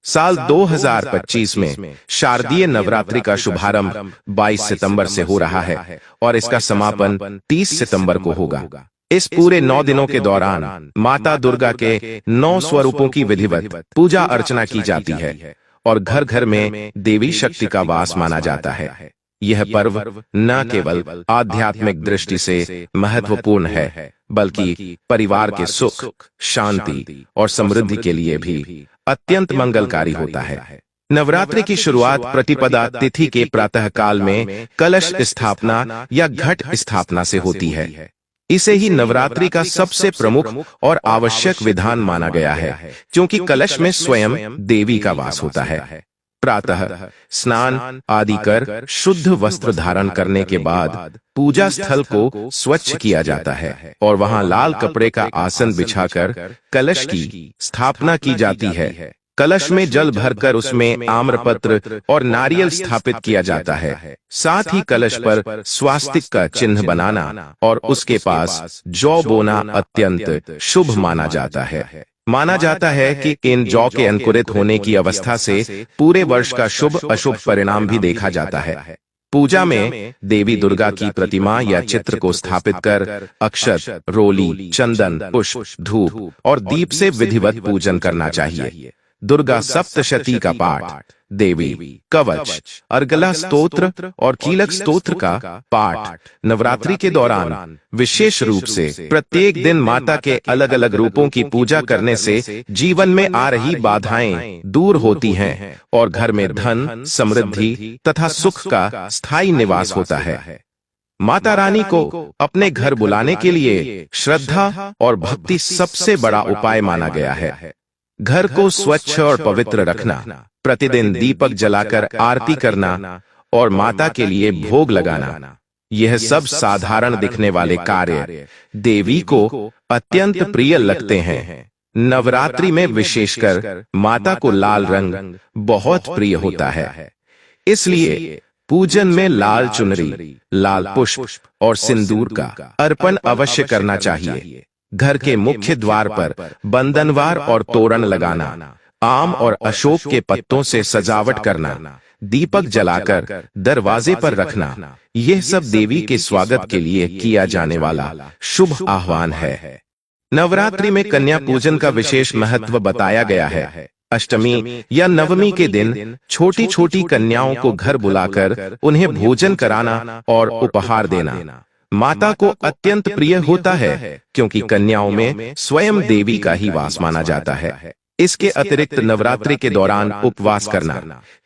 साल 2025 में शारदीय नवरात्रि का शुभारंभ 22 सितंबर से हो रहा है और इसका समापन 30 सितंबर को होगा। इस पूरे 9 दिनों के दौरान माता दुर्गा के 9 स्वरूपों की विधिवत पूजा अर्चना की जाती है और घर घर में देवी शक्ति का वास माना जाता है। यह पर्व न केवल आध्यात्मिक दृष्टि से महत्वपूर्ण है, बल्कि परिवार के सुख, शांति और समृद्धि के लिए भी अत्यंत मंगलकारी होता है। नवरात्रि की शुरुआत प्रतिपदा तिथि के प्रातः काल में कलश स्थापना या घट स्थापना से होती है। इसे ही नवरात्रि का सबसे प्रमुख और आवश्यक विधान माना गया है, क्योंकि कलश में स्वयं देवी का वास होता है। प्रातः स्नान आदि कर शुद्ध वस्त्र धारण करने के बाद पूजा स्थल को स्वच्छ किया जाता है और वहां लाल कपड़े का आसन बिछाकर कलश की स्थापना की जाती है। कलश में जल भरकर उसमें आम्रपत्र और नारियल स्थापित किया जाता है। साथ ही कलश पर स्वास्तिक का चिन्ह बनाना और उसके पास जौ बोना अत्यंत शुभ माना जाता है। माना जाता है कि इन जौ के अंकुरित होने की अवस्था से पूरे वर्ष का शुभ अशुभ परिणाम भी देखा जाता है। पूजा में देवी दुर्गा की प्रतिमा या चित्र को स्थापित कर अक्षत, रोली, चंदन, पुष्प, धूप और दीप से विधिवत पूजन करना चाहिए। दुर्गा सप्तशती का पाठ, देवी कवच, अर्गला स्तोत्र और कीलक स्तोत्र का पाठ नवरात्रि के दौरान विशेष रूप से प्रत्येक दिन माता के अलग अलग रूपों की पूजा करने से जीवन में आ रही बाधाएं दूर होती हैं और घर में धन, समृद्धि तथा सुख का स्थायी निवास होता है। माता रानी को अपने घर बुलाने के लिए श्रद्धा और भक्ति सबसे बड़ा उपाय माना गया है। घर को स्वच्छ और पवित्र रखना, प्रतिदिन दीपक जलाकर आरती करना और माता के लिए भोग लगाना, यह सब साधारण दिखने वाले कार्य देवी को अत्यंत प्रिय लगते हैं। नवरात्रि में विशेषकर माता को लाल रंग बहुत प्रिय होता है, इसलिए पूजन में लाल चुनरी, लाल पुष्प और सिंदूर का अर्पण अवश्य करना चाहिए। घर के मुख्य द्वार पर बंधनवार और तोरण लगाना, आम और अशोक के पत्तों से सजावट करना, दीपक जलाकर दरवाजे पर रखना, यह सब देवी के स्वागत के लिए किया जाने वाला शुभ आह्वान है। नवरात्रि में कन्या पूजन का विशेष महत्व बताया गया है। अष्टमी या नवमी के दिन छोटी छोटी कन्याओं को घर बुलाकर उन्हें भोजन कराना और उपहार देना माता को अत्यंत प्रिय होता है, क्योंकि कन्याओं में स्वयं देवी का ही वास माना जाता है। इसके अतिरिक्त नवरात्रि के दौरान उपवास करना,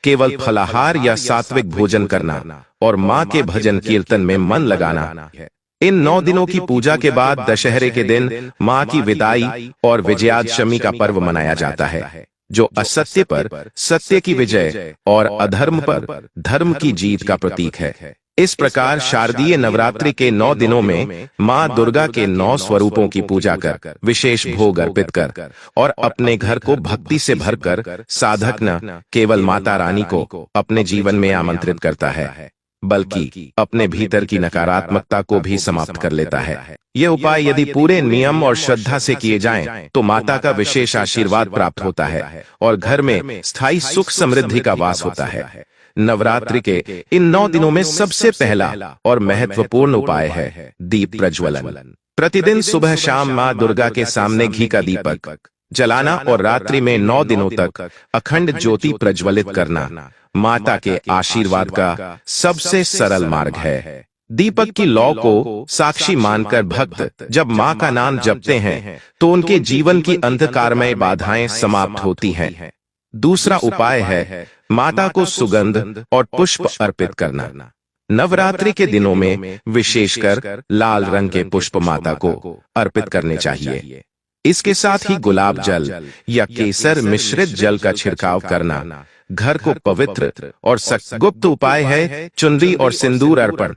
केवल फलाहार या सात्विक भोजन करना और माँ के भजन कीर्तन में मन लगाना है। इन 9 दिनों की पूजा के बाद दशहरे के दिन माँ की विदाई और विजयादशमी का पर्व मनाया जाता है, जो असत्य पर सत्य की विजय और अधर्म पर धर्म की जीत का प्रतीक है। इस प्रकार शारदीय नवरात्रि के 9 दिनों में माँ दुर्गा के 9 स्वरूपों की पूजा कर, विशेष भोग अर्पित कर और अपने घर को भक्ति से भरकर साधक न केवल माता रानी को अपने जीवन में आमंत्रित करता है, बल्कि अपने भीतर की नकारात्मकता को भी समाप्त कर लेता है। ये उपाय यदि पूरे नियम और श्रद्धा से किए जाएं, तो माता का विशेष आशीर्वाद प्राप्त होता है और घर में स्थायी सुख समृद्धि का वास होता है। नवरात्रि के इन 9 दिनों में सबसे पहला और महत्वपूर्ण उपाय है दीप प्रज्वलन। प्रतिदिन सुबह शाम माँ दुर्गा के सामने घी का दीपक जलाना और रात्रि में 9 दिनों तक अखंड ज्योति प्रज्वलित करना माता के आशीर्वाद का सबसे सरल मार्ग है। दीपक की लौ को साक्षी मानकर भक्त जब माँ का नाम जपते हैं, तो उनके जीवन की अंधकारमय बाधाएं समाप्त होती हैं। दूसरा उपाय है माता को सुगंध और पुष्प अर्पित करना। नवरात्रि के दिनों में विशेषकर लाल रंग के पुष्प माता को अर्पित करने चाहिए। इसके साथ ही गुलाब जल या केसर मिश्रित जल का छिड़काव करना घर को पवित्र और गुप्त उपाय है चुनरी और सिंदूर अर्पण।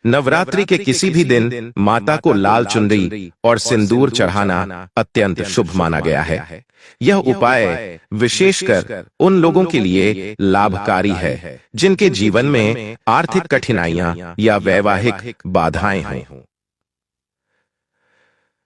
नवरात्रि के किसी भी दिन माता को लाल चुनरी और सिंदूर चढ़ाना अत्यंत शुभ माना गया है। यह उपाय विशेषकर उन लोगों के लिए लाभकारी है जिनके जीवन में आर्थिक कठिनाइयां या वैवाहिक बाधाएं हों।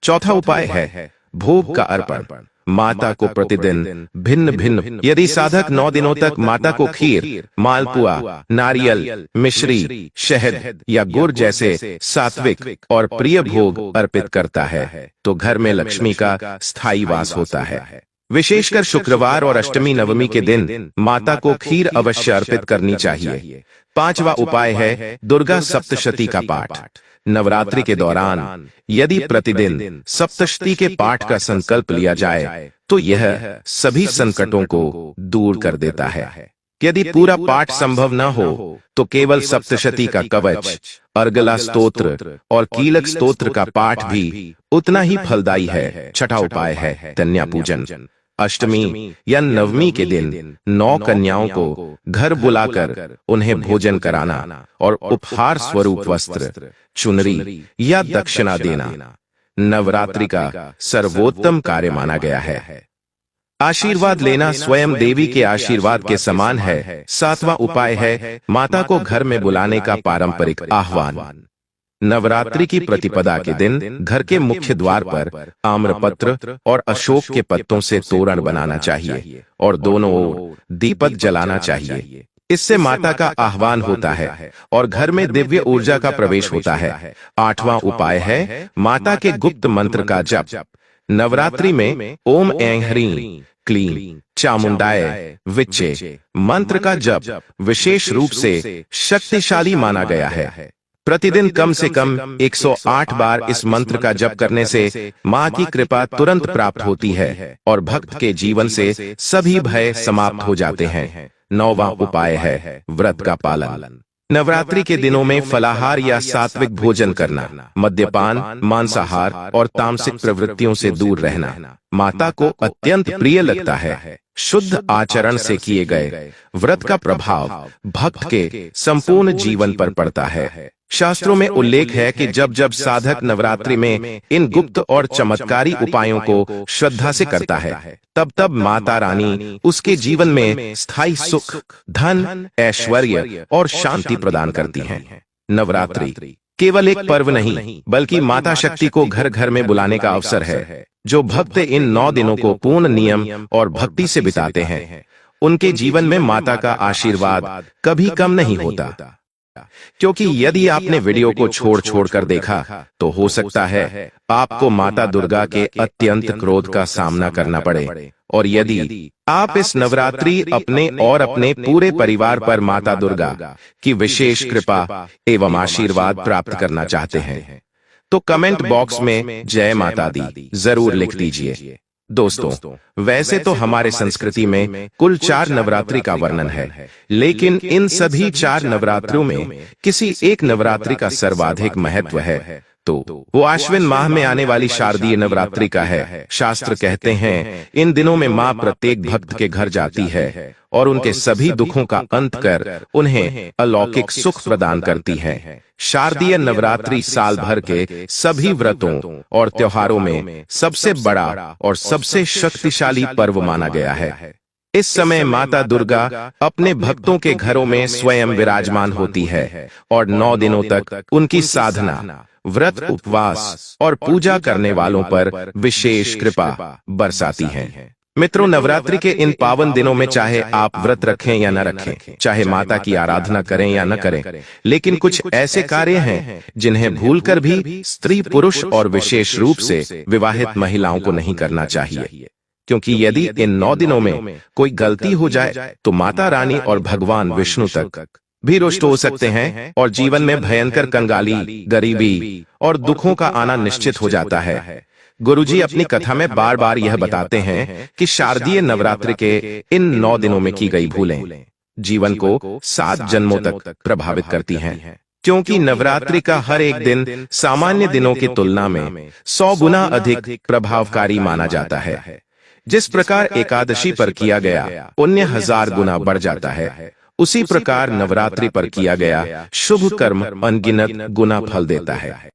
चौथा उपाय है भोग का अर्पण। माता को प्रतिदिन भिन्न भिन्न, यदि साधक 9 दिनों तक माता को खीर, मालपुआ, नारियल, मिश्री, शहद या गुड़ जैसे सात्विक और प्रिय भोग अर्पित करता है तो घर में लक्ष्मी का स्थायी वास होता है। विशेषकर शुक्रवार और अष्टमी नवमी के दिन माता को खीर अवश्य अर्पित करनी चाहिए। 5वां उपाय है दुर्गा सप्तशती का पाठ। नवरात्रि के दौरान यदि प्रतिदिन सप्तशती के पाठ का संकल्प लिया जाए तो यह सभी संकटों को दूर कर देता है। यदि पूरा पाठ संभव न हो तो केवल सप्तशती का कवच, अर्गला स्तोत्र और कीलक स्तोत्र का पाठ भी उतना ही फलदायी है। 6वां उपाय है कन्या पूजन। अष्टमी या नवमी के दिन 9 कन्याओं को घर बुलाकर उन्हें भोजन कराना और उपहार स्वरूप वस्त्र, चुनरी या दक्षिणा देना नवरात्रि का सर्वोत्तम कार्य माना गया है। आशीर्वाद लेना स्वयं देवी के आशीर्वाद के समान है। 7वां उपाय है माता को घर में बुलाने का पारंपरिक आह्वान। नवरात्रि की प्रतिपदा के दिन घर के मुख्य द्वार पर आम्रपत्र और अशोक के पत्तों से तोरण बनाना चाहिए और दोनों ओर दीपक जलाना चाहिए। इससे माता का आह्वान होता है और घर में दिव्य ऊर्जा का प्रवेश होता है। 8वां उपाय है माता के गुप्त मंत्र का जप। नवरात्रि में ओम ऐं ह्रीं क्लीं चामुंडाय विच्चे मंत्र का जप विशेष रूप से शक्तिशाली माना गया है। प्रतिदिन कम से कम 108 बार इस मंत्र का जप करने से मां की कृपा तुरंत प्राप्त होती है और भक्त के जीवन से सभी भय समाप्त हो जाते हैं। 9वां उपाय है व्रत का पालन। नवरात्रि के दिनों में फलाहार या सात्विक भोजन करना, मद्यपान, मांसाहार और तामसिक प्रवृत्तियों से दूर रहना माता को अत्यंत प्रिय लगता है। शुद्ध आचरण से किए गए व्रत का प्रभाव भक्त के संपूर्ण जीवन पर पड़ता है। शास्त्रों में उल्लेख है कि जब जब साधक नवरात्रि में इन गुप्त और चमत्कारी उपायों को श्रद्धा से करता है तब तब माता रानी उसके जीवन में स्थायी सुख, धन, ऐश्वर्य और शांति प्रदान करती हैं। नवरात्रि केवल एक पर्व नहीं बल्कि माता शक्ति को घर घर में बुलाने का अवसर है। जो भक्त इन 9 दिनों को पूर्ण नियम और भक्ति से बिताते हैं उनके जीवन में माता का आशीर्वाद कभी कम नहीं होता। क्योंकि यदि आपने वीडियो को छोड़ कर देखा तो हो सकता है आपको माता दुर्गा के अत्यंत क्रोध का सामना करना पड़े। और यदि आप इस नवरात्रि अपने और अपने पूरे परिवार पर माता दुर्गा की विशेष कृपा एवं आशीर्वाद प्राप्त करना चाहते हैं तो कमेंट बॉक्स में जय माता दी जरूर लिख दीजिए। दोस्तों, वैसे तो हमारे संस्कृति में कुल 4 नवरात्रि का वर्णन है, लेकिन इन सभी 4 नवरात्रों में किसी एक नवरात्रि का सर्वाधिक महत्व है तो वो आश्विन माह में आने वाली शारदीय नवरात्रि का है। शास्त्र कहते हैं इन दिनों में मां प्रत्येक भक्त के घर जाती है और उनके सभी दुखों का अंत कर उन्हें अलौकिक सुख प्रदान करती है। शारदीय नवरात्रि साल भर के सभी व्रतों और त्योहारों में सबसे बड़ा और सबसे शक्तिशाली पर्व माना गया है। इस समय माता दुर्गा अपने भक्तों के घरों में स्वयं विराजमान होती है और 9 दिनों तक उनकी साधना, व्रत, उपवास और पूजा करने वालों पर विशेष कृपा बरसाती है। मित्रों, नवरात्रि के इन पावन दिनों में चाहे आप व्रत रखें या न रखें, चाहे माता की आराधना करें या न करें, लेकिन कुछ ऐसे कार्य हैं जिन्हें भूलकर भी स्त्री, पुरुष और विशेष रूप से विवाहित महिलाओं को नहीं करना चाहिए। क्योंकि यदि इन 9 दिनों में कोई गलती हो जाए तो माता रानी और भगवान विष्णु तक भी रुष्ट हो सकते हैं और जीवन में भयंकर कंगाली, गरीबी और दुखों का आना निश्चित हो जाता है। गुरुजी अपनी कथा में बार बार यह बताते हैं कि शारदीय नवरात्रि के इन 9 दिनों में की गई भूलें जीवन को 7 जन्मों तक प्रभावित करती हैं। क्योंकि नवरात्रि का हर एक दिन सामान्य दिनों की तुलना में 100 गुना अधिक प्रभावकारी माना जाता है। जिस प्रकार एकादशी पर किया गया पुण्य 1000 गुना बढ़ जाता है, उसी प्रकार नवरात्रि पर किया गया शुभ कर्म अनगिनत गुना फल देता है।